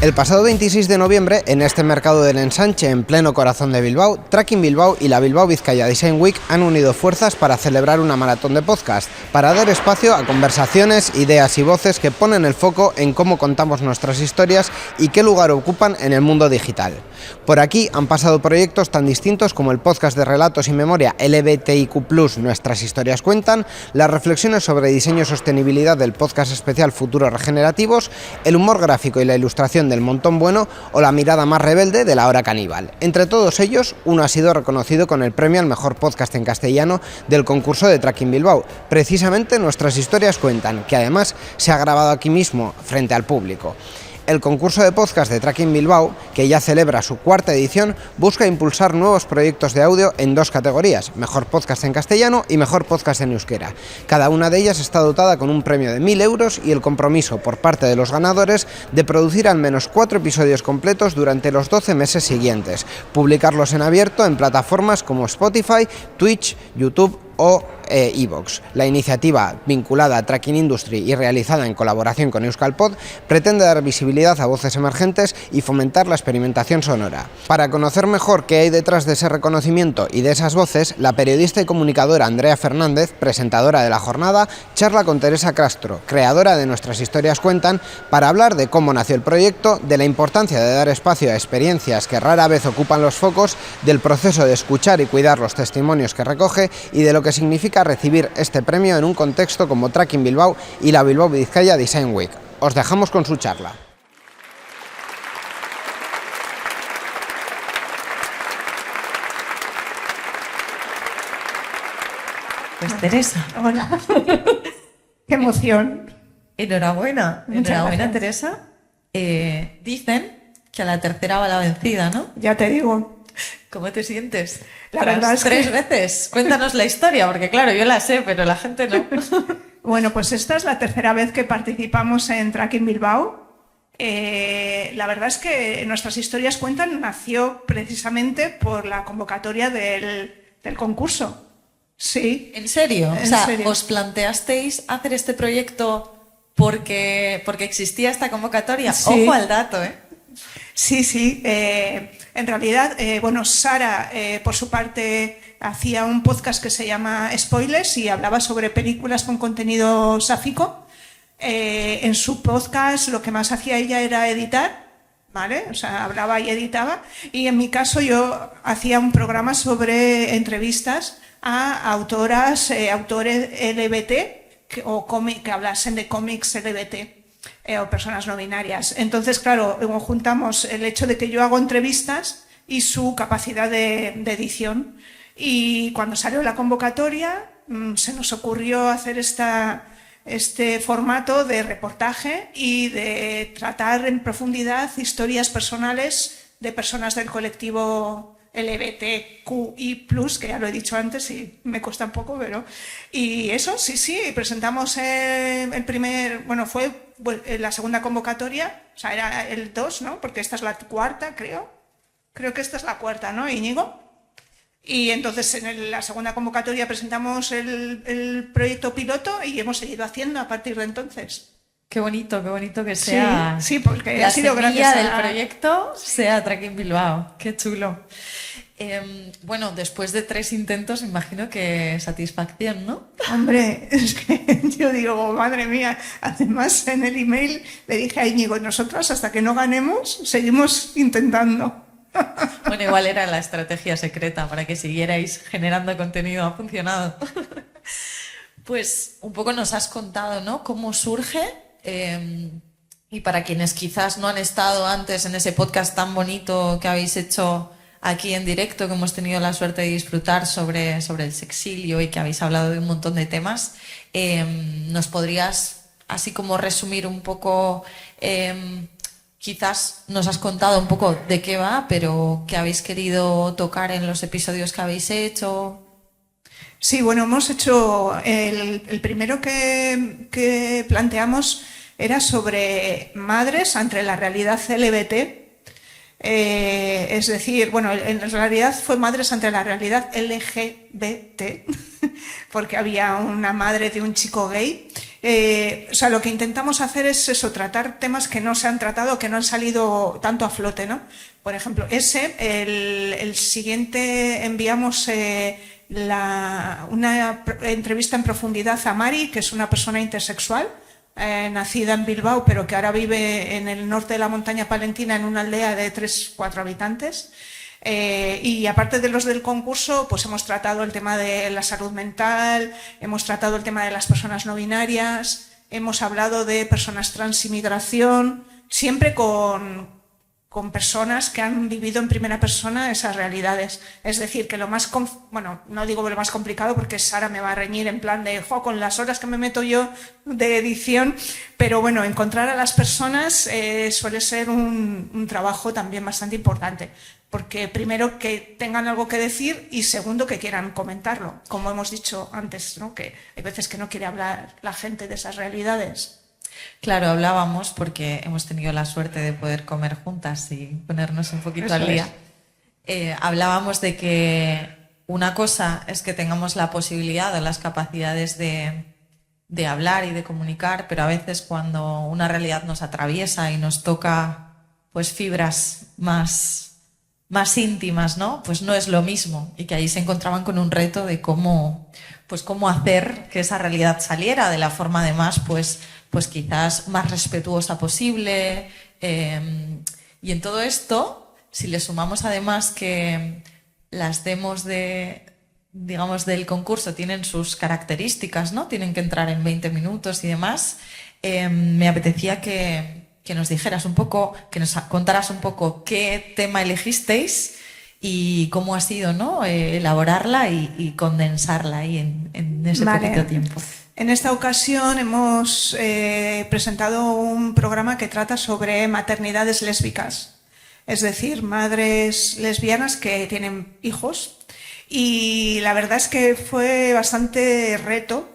El pasado 26 de noviembre, en este mercado del ensanche en pleno corazón de Bilbao, Tracking Bilbao y la Bilbao Vizcaya Design Week han unido fuerzas para celebrar una maratón de podcast, para dar espacio a conversaciones, ideas y voces que ponen el foco en cómo contamos nuestras historias y qué lugar ocupan en el mundo digital. Por aquí han pasado proyectos tan distintos como el podcast de relatos y memoria LGBTIQ+, Nuestras Historias Cuentan, las reflexiones sobre diseño y sostenibilidad del podcast especial Futuros Regenerativos, el humor gráfico y la ilustración del Montón Bueno o la mirada más rebelde de La Hora Caníbal. Entre todos ellos, uno ha sido reconocido con el premio al mejor podcast en castellano del concurso de Tracking Bilbao, precisamente Nuestras Historias Cuentan, que además se ha grabado aquí mismo frente al público. El concurso de podcast de Tracking Bilbao, que ya celebra su cuarta edición, busca impulsar nuevos proyectos de audio en dos categorías, Mejor Podcast en Castellano y Mejor Podcast en Euskera. Cada una de ellas está dotada con un premio de 1.000 euros y el compromiso por parte de los ganadores de producir al menos 4 episodios completos durante los 12 meses siguientes, publicarlos en abierto en plataformas como Spotify, Twitch, YouTube o iVoox. La iniciativa, vinculada a Tracking Industry y realizada en colaboración con Euskalpod, pretende dar visibilidad a voces emergentes y fomentar la experimentación sonora. Para conocer mejor qué hay detrás de ese reconocimiento y de esas voces, la periodista y comunicadora Andrea Fernández, presentadora de la jornada, charla con Teresa Castro, creadora de Nuestras Historias Cuentan, para hablar de cómo nació el proyecto, de la importancia de dar espacio a experiencias que rara vez ocupan los focos, del proceso de escuchar y cuidar los testimonios que recoge y de lo que significa recibir este premio en un contexto como Tracking Bilbao y la Bilbao Vizcaya Design Week. Os dejamos con su charla. Pues Teresa. Hola. Qué emoción. Enhorabuena. Muchas Enhorabuena, gracias. Teresa. Dicen que a la tercera va la vencida, ¿no? Ya te digo. ¿Cómo te sientes? La verdad es que- 3 veces. Cuéntanos la historia, porque claro, yo la sé, pero la gente no. Bueno, pues esta es la tercera vez que participamos en Tracking Bilbao. La verdad es que Nuestras Historias Cuentan nació precisamente por la convocatoria del concurso. Sí. ¿En serio? En O sea, serio. ¿os planteasteis hacer este proyecto porque existía esta convocatoria? Sí. Ojo al dato, ¿eh? Sí, sí. En realidad, bueno, Sara, por su parte, hacía un podcast que se llama Spoilers y hablaba sobre películas con contenido sáfico. En su podcast lo que más hacía ella era editar, ¿vale? O sea, hablaba y editaba. Y en mi caso yo hacía un programa sobre entrevistas a autoras, autores LGBT que hablasen de cómics LGBT. O personas no binarias. Entonces, claro, juntamos el hecho de que yo hago entrevistas y su capacidad de edición. Y cuando salió la convocatoria, se nos ocurrió hacer este formato de reportaje y de tratar en profundidad historias personales de personas del colectivo LGBTQI+, que ya lo he dicho antes y me cuesta un poco, pero... Y eso, sí, presentamos el primer... Bueno, fue la segunda convocatoria, o sea, era el 2, ¿no? Porque esta es la cuarta, creo. Creo que esta es la cuarta, ¿no, Íñigo? Y entonces en la segunda convocatoria presentamos el proyecto piloto y hemos seguido haciendo a partir de entonces. Qué bonito que sea. Sí, porque la ha sido semilla gracias del a... proyecto sea Tracking Bilbao. Qué chulo. Bueno, después de 3 intentos, imagino que satisfacción, ¿no? Hombre, es que yo digo, madre mía, además en el email le dije a Íñigo, nosotros hasta que no ganemos seguimos intentando. Bueno, igual era la estrategia secreta para que siguierais generando contenido. Ha funcionado. Pues un poco nos has contado, ¿no? Cómo surge. Y para quienes quizás no han estado antes en ese podcast tan bonito que habéis hecho aquí en directo, que hemos tenido la suerte de disfrutar sobre el sexilio y que habéis hablado de un montón de temas, ¿nos podrías así como resumir un poco? Quizás nos has contado un poco de qué va, pero qué habéis querido tocar en los episodios que habéis hecho. Sí, bueno, hemos hecho el primero que planteamos era sobre madres ante la realidad LGBT. Es decir, bueno, en realidad fue madres ante la realidad LGBT, porque había una madre de un chico gay O sea, lo que intentamos hacer es eso, tratar temas que no se han tratado, que no han salido tanto a flote, ¿no? Por ejemplo, el siguiente enviamos una entrevista en profundidad a Mari, que es una persona intersexual, nacida en Bilbao, pero que ahora vive en el norte de la montaña palentina, en una aldea de 3-4 habitantes. Y aparte de los del concurso, pues hemos tratado el tema de la salud mental, hemos tratado el tema de las personas no binarias, hemos hablado de personas trans y migración, siempre con personas que han vivido en primera persona esas realidades. Es decir, que lo más, bueno, no digo lo más complicado porque Sara me va a reñir en plan de, con las horas que me meto yo de edición, pero bueno, encontrar a las personas suele ser un trabajo también bastante importante. Porque primero que tengan algo que decir y segundo que quieran comentarlo, como hemos dicho antes, ¿no? Que hay veces que no quiere hablar la gente de esas realidades. Claro, hablábamos porque hemos tenido la suerte de poder comer juntas y ponernos un poquito al día. Hablábamos de que una cosa es que tengamos la posibilidad o las capacidades de hablar y de comunicar, pero a veces cuando una realidad nos atraviesa y nos toca pues fibras más íntimas, ¿no? Pues no es lo mismo, y que ahí se encontraban con un reto de cómo hacer que esa realidad saliera de la forma además pues quizás más respetuosa posible, y en todo esto, si le sumamos además que las demos del concurso tienen sus características, ¿no? Tienen que entrar en 20 minutos y demás, me apetecía que nos dijeras un poco, que nos contaras un poco qué tema elegisteis y cómo ha sido, ¿no? Elaborarla y condensarla ahí en ese poquito tiempo. En esta ocasión hemos presentado un programa que trata sobre maternidades lésbicas, es decir, madres lesbianas que tienen hijos, y la verdad es que fue bastante reto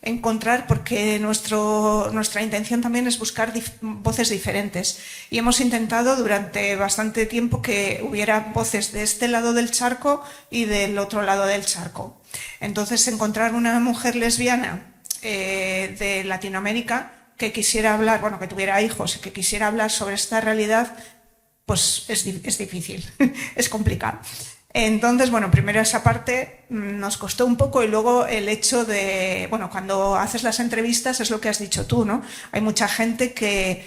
encontrar, porque nuestra intención también es buscar voces diferentes, y hemos intentado durante bastante tiempo que hubiera voces de este lado del charco y del otro lado del charco. Entonces, encontrar una mujer lesbiana de Latinoamérica que quisiera hablar, bueno, que tuviera hijos y que quisiera hablar sobre esta realidad, pues es difícil, es complicado. Entonces, bueno, primero esa parte nos costó un poco, y luego el hecho de, bueno, cuando haces las entrevistas es lo que has dicho tú, ¿no? Hay mucha gente que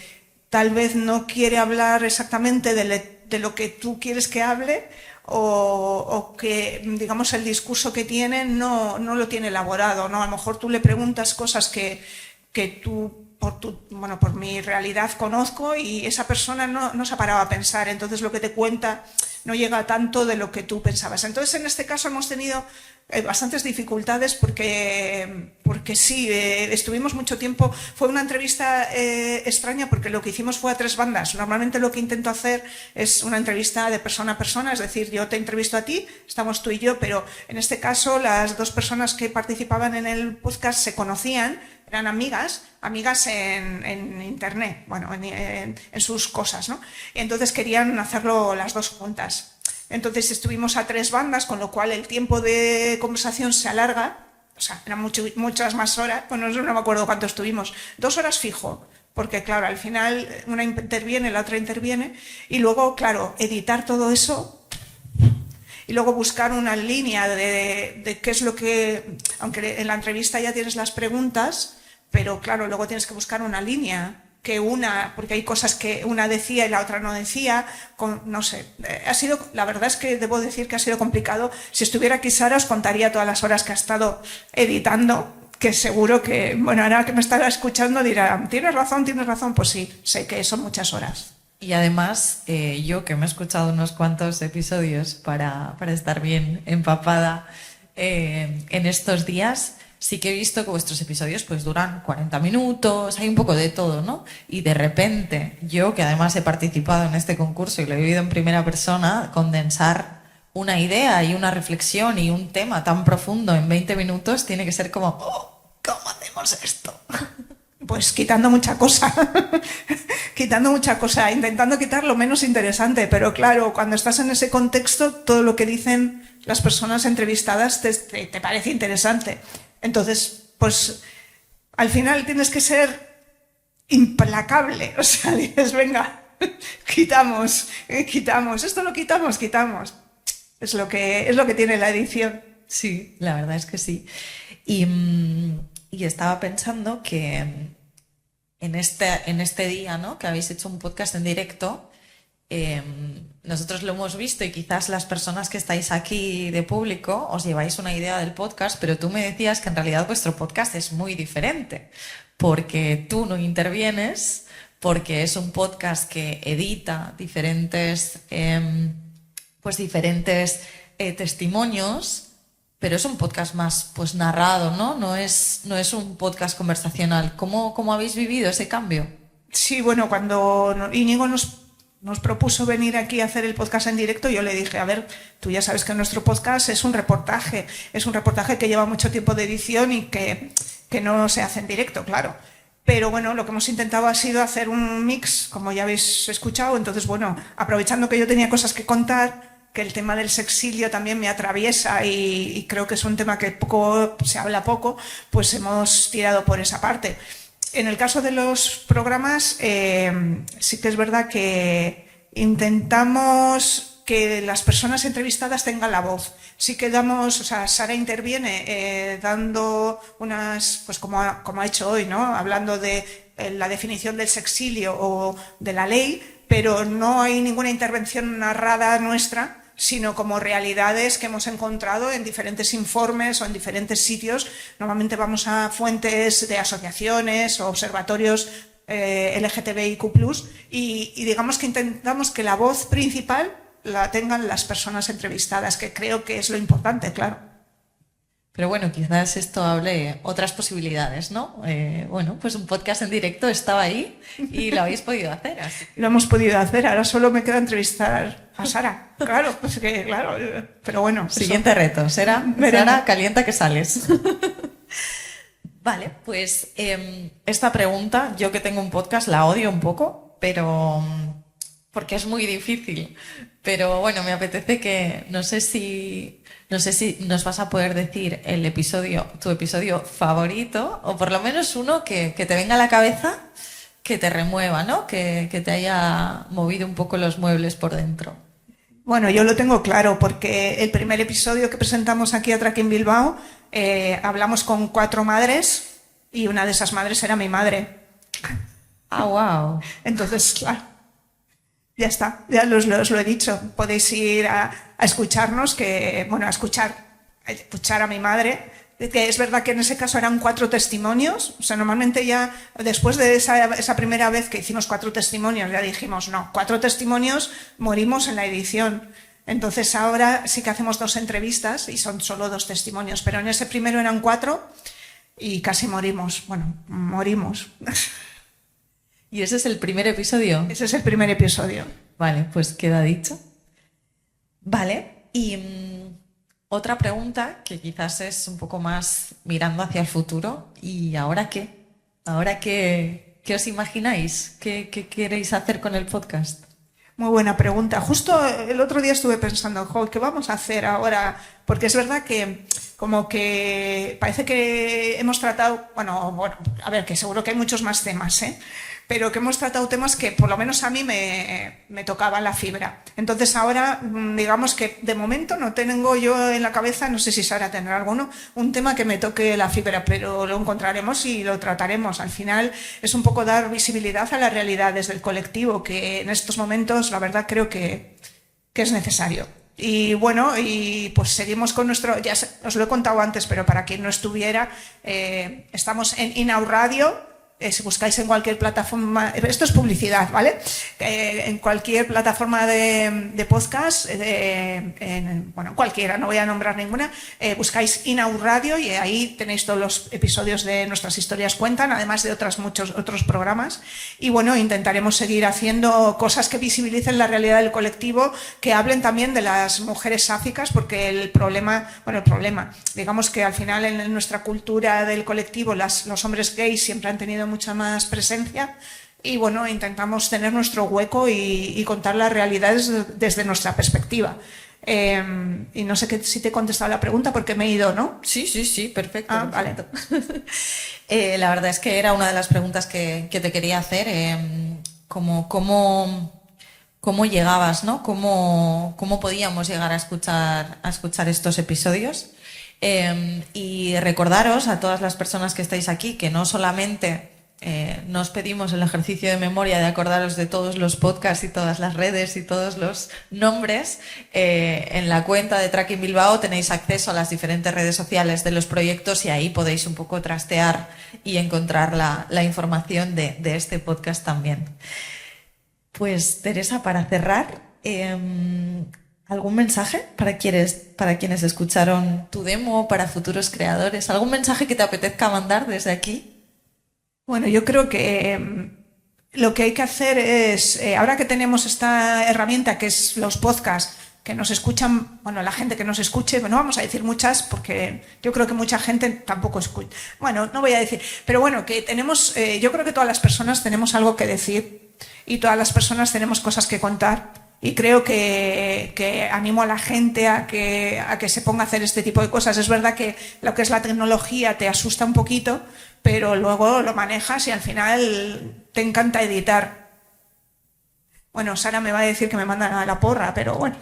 tal vez no quiere hablar exactamente de lo que tú quieres que hable, o que, digamos, el discurso que tiene no lo tiene elaborado, ¿no? A lo mejor tú le preguntas cosas que tú, por mi realidad conozco, y esa persona no se ha parado a pensar, entonces lo que te cuenta no llega tanto de lo que tú pensabas. Entonces, en este caso hemos tenido bastantes dificultades porque sí, estuvimos mucho tiempo. Fue una entrevista extraña porque lo que hicimos fue a 3 bandas. Normalmente lo que intento hacer es una entrevista de persona a persona, es decir, yo te entrevisto a ti, estamos tú y yo, pero en este caso las 2 personas que participaban en el podcast se conocían, eran amigas en internet, bueno, en sus cosas, ¿no? Y entonces querían hacerlo las 2 juntas. Entonces estuvimos a 3 bandas, con lo cual el tiempo de conversación se alarga, o sea, eran muchas más horas, bueno, no me acuerdo cuánto estuvimos, 2 horas fijo, porque claro, al final una interviene, la otra interviene, y luego, claro, editar todo eso, y luego buscar una línea de qué es lo que, aunque en la entrevista ya tienes las preguntas, pero claro, luego tienes que buscar una línea, porque hay cosas que una decía y la otra no decía, no sé, la verdad es que debo decir que ha sido complicado. Si estuviera aquí Sara os contaría todas las horas que ha estado editando, que seguro que, bueno, ahora que me estará escuchando dirá, tienes razón, pues sí, sé que son muchas horas. Y además, yo que me he escuchado unos cuantos episodios para estar bien empapada en estos días, sí que he visto que vuestros episodios pues duran 40 minutos, hay un poco de todo, ¿no? Y de repente, yo que además he participado en este concurso y lo he vivido en primera persona, condensar una idea y una reflexión y un tema tan profundo en 20 minutos tiene que ser como, ¿cómo hacemos esto? Pues quitando mucha cosa, intentando quitar lo menos interesante, pero claro, cuando estás en ese contexto, todo lo que dicen las personas entrevistadas te parece interesante. Entonces, pues al final tienes que ser implacable. O sea, dices, venga, quitamos, esto lo quitamos. Es lo que tiene la edición. Sí, la verdad es que sí. Y estaba pensando que en este día, ¿no?, que habéis hecho un podcast en directo, nosotros lo hemos visto y quizás las personas que estáis aquí de público os lleváis una idea del podcast, pero tú me decías que en realidad vuestro podcast es muy diferente, porque tú no intervienes, porque es un podcast que edita diferentes testimonios, pero es un podcast más pues narrado, ¿no? No es un podcast conversacional. ¿Cómo habéis vivido ese cambio? Sí, bueno, cuando Íñigo nos propuso venir aquí a hacer el podcast en directo, yo le dije, a ver, tú ya sabes que nuestro podcast es un reportaje que lleva mucho tiempo de edición y que no se hace en directo, claro. Pero bueno, lo que hemos intentado ha sido hacer un mix, como ya habéis escuchado. Entonces, bueno, aprovechando que yo tenía cosas que contar, que el tema del sexilio también me atraviesa y creo que es un tema que se habla poco, pues hemos tirado por esa parte. En el caso de los programas, sí que es verdad que intentamos que las personas entrevistadas tengan la voz. Sí que damos, o sea, Sara interviene dando unas, pues como ha hecho hoy, ¿no? Hablando de la definición del sexilio o de la ley, pero no hay ninguna intervención narrada nuestra, sino como realidades que hemos encontrado en diferentes informes o en diferentes sitios. Normalmente vamos a fuentes de asociaciones o observatorios LGTBIQ+, y digamos que intentamos que la voz principal la tengan las personas entrevistadas, que creo que es lo importante, claro. Pero bueno, quizás esto hable otras posibilidades, ¿no? Bueno, pues un podcast en directo estaba ahí y lo habéis podido hacer. Así que... Lo hemos podido hacer, ahora solo me queda entrevistar a Sara. Claro, pues que claro, pero bueno. Siguiente reto, Sara, calienta que sales. Vale, pues esta pregunta, yo que tengo un podcast la odio un poco, pero porque es muy difícil. Pero bueno, me apetece que, no sé si nos vas a poder decir tu episodio favorito, o por lo menos uno que te venga a la cabeza, que te remueva, ¿no? Que te haya movido un poco los muebles por dentro. Bueno, yo lo tengo claro, porque el primer episodio que presentamos aquí a Tracking Bilbao, hablamos con 4 madres y una de esas madres era mi madre. Ah, wow. Entonces, claro, ya está, ya os lo he dicho. Podéis ir a escucharnos, a escuchar a mi madre. Que es verdad que en ese caso eran 4 testimonios. O sea, normalmente ya después de esa primera vez que hicimos 4 testimonios, ya dijimos, no, 4 testimonios, morimos en la edición. Entonces ahora sí que hacemos 2 entrevistas y son solo 2 testimonios, pero en ese primero eran 4 y casi morimos. Bueno, morimos. ¿Y ese es el primer episodio? Ese es el primer episodio. Vale, pues queda dicho. Vale, y otra pregunta que quizás es un poco más mirando hacia el futuro. ¿Y ahora qué? ¿Ahora qué os imagináis? ¿Qué queréis hacer con el podcast? Muy buena pregunta. Justo el otro día estuve pensando, ¿qué vamos a hacer ahora? Porque es verdad que como que parece que hemos tratado, bueno, a ver, que seguro que hay muchos más temas, pero que hemos tratado temas que por lo menos a mí me tocaban la fibra. Entonces ahora, digamos que de momento no tengo yo en la cabeza, no sé si Sara tendrá alguno, un tema que me toque la fibra, pero lo encontraremos y lo trataremos. Al final es un poco dar visibilidad a las realidades del colectivo, que en estos momentos la verdad creo que es necesario. Y bueno, y pues seguimos con nuestro, ya os lo he contado antes, pero para quien no estuviera, estamos en Inau Radio. Si buscáis en cualquier plataforma, esto es publicidad, ¿vale? En cualquier plataforma de podcast, cualquiera, no voy a nombrar ninguna, buscáis Inau Radio y ahí tenéis todos los episodios de Nuestras Historias Cuentan, además de muchos otros programas. Y bueno, intentaremos seguir haciendo cosas que visibilicen la realidad del colectivo, que hablen también de las mujeres sáficas, porque el problema, digamos que al final en nuestra cultura del colectivo los hombres gays siempre han tenido mucha más presencia y bueno, intentamos tener nuestro hueco y contar las realidades desde nuestra perspectiva. Y no sé si te he contestado la pregunta porque me he ido, ¿no? Sí, perfecto. Ah, perfecto. Vale. La verdad es que era una de las preguntas que te quería hacer. ¿Cómo llegabas, ¿no? ¿Cómo podíamos llegar a escuchar estos episodios? Y recordaros a todas las personas que estáis aquí que no solamente nos pedimos el ejercicio de memoria de acordaros de todos los podcasts y todas las redes y todos los nombres. En la cuenta de Tracking Bilbao tenéis acceso a las diferentes redes sociales de los proyectos y ahí podéis un poco trastear y encontrar la información de este podcast también. Pues Teresa, para cerrar, ¿algún mensaje para quienes escucharon tu demo, para futuros creadores? ¿Algún mensaje que te apetezca mandar desde aquí? Bueno, yo creo que lo que hay que hacer es, ahora que tenemos esta herramienta que es los podcasts, que nos escuchan, bueno, la gente que nos escuche, no vamos a decir muchas porque yo creo que mucha gente tampoco escucha. Bueno, no voy a decir, pero bueno, que tenemos, yo creo que todas las personas tenemos algo que decir y todas las personas tenemos cosas que contar. Y creo que animo a la gente a que se ponga a hacer este tipo de cosas. Es verdad que lo que es la tecnología te asusta un poquito, pero luego lo manejas y al final te encanta editar. Bueno, Sara me va a decir que me mandan a la porra, pero bueno.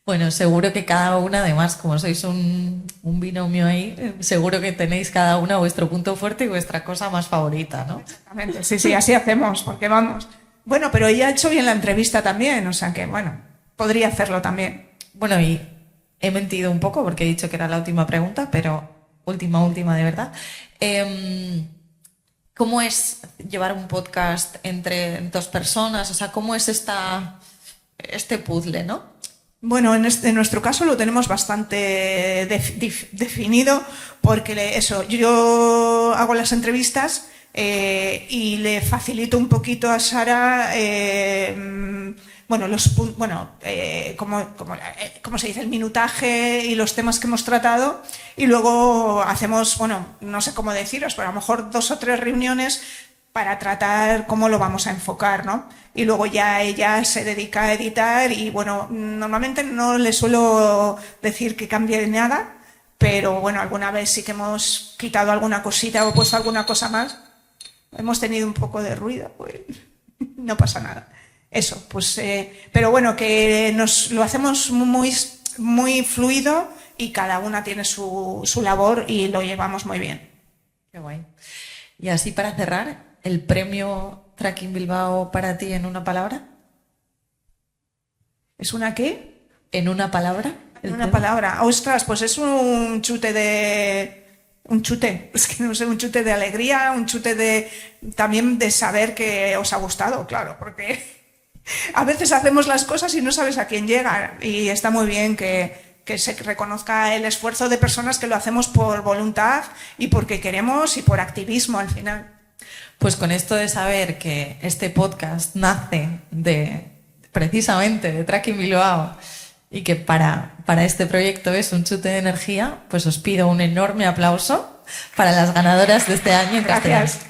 Bueno, seguro que cada una, además, como sois un binomio ahí, seguro que tenéis cada una vuestro punto fuerte y vuestra cosa más favorita, ¿no? Exactamente, sí, así hacemos, porque vamos. Bueno, pero ella ha hecho bien la entrevista también, o sea que, bueno, podría hacerlo también. Bueno, y he mentido un poco porque he dicho que era la última pregunta, pero última de verdad. ¿Cómo es llevar un podcast entre dos personas? O sea, ¿cómo es este puzzle, no? Bueno, en nuestro caso lo tenemos bastante definido porque yo hago las entrevistas y le facilito un poquito a Sara como se dice, el minutaje y los temas que hemos tratado, y luego hacemos, bueno, no sé cómo deciros, pero a lo mejor 2 o 3 reuniones para tratar cómo lo vamos a enfocar, ¿no? Y luego ya ella se dedica a editar y, bueno, normalmente no le suelo decir que cambie de nada, pero bueno, alguna vez sí que hemos quitado alguna cosita o puesto alguna cosa más. Hemos tenido un poco de ruido, pues no pasa nada. Eso, pues, pero bueno, que lo hacemos muy fluido y cada una tiene su labor y lo llevamos muy bien. Qué guay. Y así para cerrar, ¿el premio Tracking Bilbao para ti en una palabra? ¿Es una qué? ¿En una palabra? En una palabra. Ostras, pues es un chute, es que no sé, un chute de alegría, un chute también de saber que os ha gustado, claro, porque a veces hacemos las cosas y no sabes a quién llega, y está muy bien que se reconozca el esfuerzo de personas que lo hacemos por voluntad y porque queremos y por activismo al final. Pues con esto de saber que este podcast nace precisamente de Tracking Bilbao y que para este proyecto es un chute de energía, pues os pido un enorme aplauso para las ganadoras de este año en castellano. Gracias.